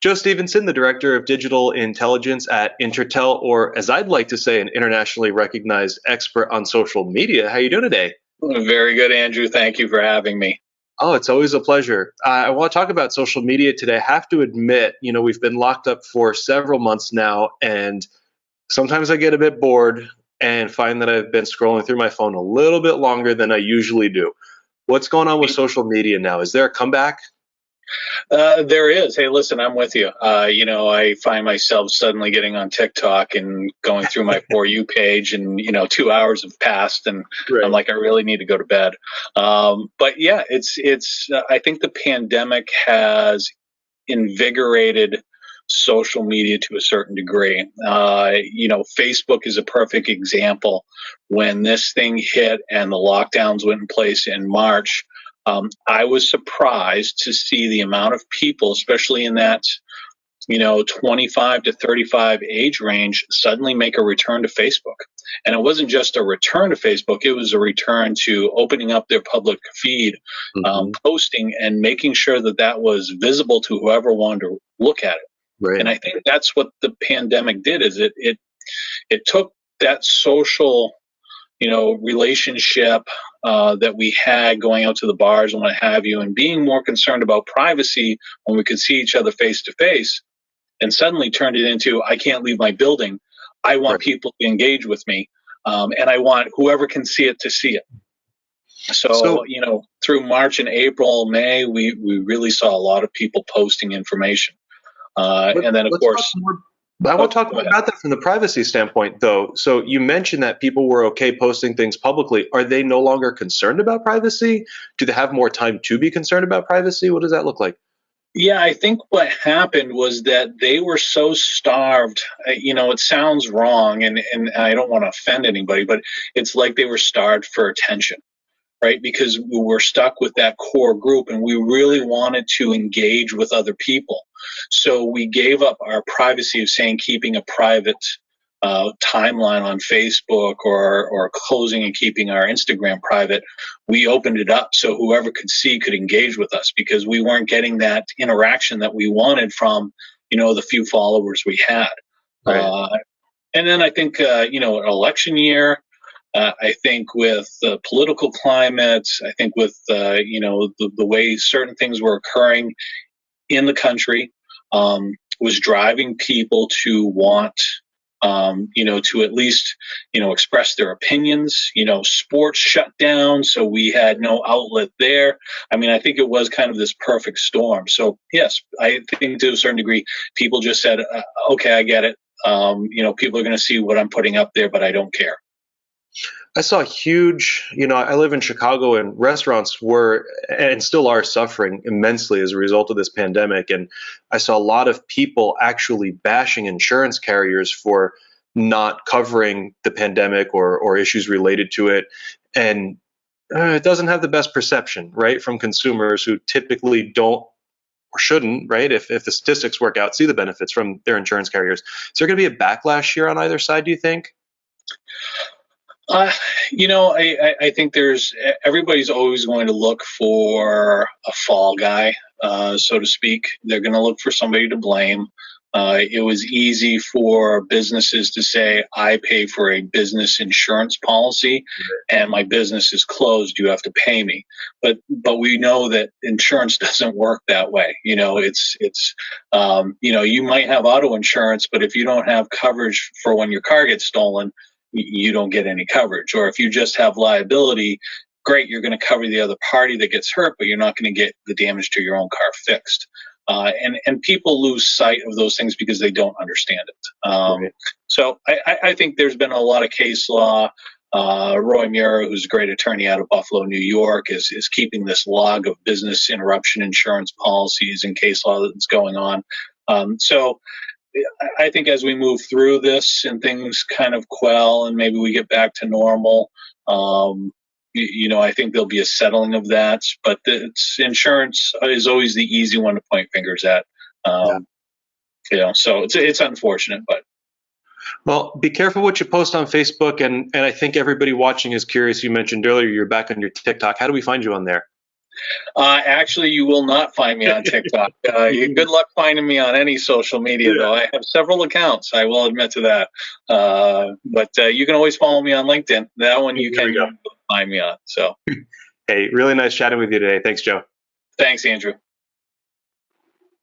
Joe Stephenson, the Director of Digital Intelligence at Intertel, or as I'd like to say, an internationally recognized expert on social media. How are you doing today? Very good, Andrew. Thank you for having me. Oh, it's always a pleasure. I want to talk about social media today. I have to admit, we've been locked up for several months now, and sometimes I get a bit bored and find that I've been scrolling through my phone a little bit longer than I usually do. What's going on with social media now? Is there a comeback? There is. Hey, listen, I'm with you. I find myself suddenly getting on TikTok and going through my For You page, and 2 hours have passed, and I'm Right. like, I really need to go to bed. But yeah, it's. I think the pandemic has invigorated social media to a certain degree. Facebook is a perfect example. When this thing hit and the lockdowns went in place in March, I was surprised to see the amount of people, especially in that 25 to 35 age range, suddenly make a return to Facebook. And it wasn't just a return to Facebook, it was a return to opening up their public feed, Hmm. posting, and making sure that that was visible to whoever wanted to look at it. And Right. I think that's what the pandemic did, is it took that social relationship that we had going out to the bars and what have you, and being more concerned about privacy when we could see each other face to face, and suddenly turned it into, I can't leave my building. I want Right. people to engage with me, and I want whoever can see it to see it. So, So through March and April, May, we really saw a lot of people posting information. And then, of let's talk course, more. I oh, want to talk go more ahead. about that from the privacy standpoint, though. So you mentioned that people were okay posting things publicly. Are they no longer concerned about privacy? Do they have more time to be concerned about privacy? What does that look like? Yeah, I think what happened was that they were so starved. It sounds wrong, and I don't want to offend anybody, but it's like they were starved for attention, right? Because we were stuck with that core group and we really wanted to engage with other people. So we gave up our privacy of saying keeping a private timeline on Facebook, or closing and keeping our Instagram private. We opened it up so whoever could see could engage with us, because we weren't getting that interaction that we wanted from, the few followers we had. Right. Uh, and then I think, election year, I think with the political climate, I think with the way certain things were occurring in the country, was driving people to want, to at least express their opinions. Sports shut down, so we had no outlet there. I mean, I think it was kind of this perfect storm. So yes, I think to a certain degree, people just said, "Okay, I get it. People are going to see what I'm putting up there, but I don't care." I saw huge, I live in Chicago, and restaurants were and still are suffering immensely as a result of this pandemic. And I saw a lot of people actually bashing insurance carriers for not covering the pandemic or issues related to it. And it doesn't have the best perception, right, from consumers who typically don't or shouldn't, right, if the statistics work out, see the benefits from their insurance carriers. Is there going to be a backlash here on either side, do you think? Uh, I think everybody's always going to look for a fall guy, so to speak. They're going to look for somebody to blame. It was easy for businesses to say, I pay for a business insurance policy and my business is closed. You have to pay me. But we know that insurance doesn't work that way. You might have auto insurance, but if you don't have coverage for when your car gets stolen, you don't get any coverage. Or if you just have liability, great, you're going to cover the other party that gets hurt, but you're not going to get the damage to your own car fixed. And people lose sight of those things because they don't understand it. Right. So I think there's been a lot of case law. Roy Mura, who's a great attorney out of Buffalo, New York, is keeping this log of business interruption insurance policies and case law that's going on. So I think as we move through this and things kind of quell and maybe we get back to normal, I think there'll be a settling of that. But insurance is always the easy one to point fingers at. Yeah. Um, so it's unfortunate, but Well, be careful what you post on Facebook, and I think everybody watching is curious. You mentioned earlier you're back on your TikTok. How do we find you on there? Actually, you will not find me on TikTok. Good luck finding me on any social media, though. I have several accounts. I will admit to that. But you can always follow me on LinkedIn. That one you can find me on. So, Hey, really nice chatting with you today. Thanks, Joe. Thanks, Andrew.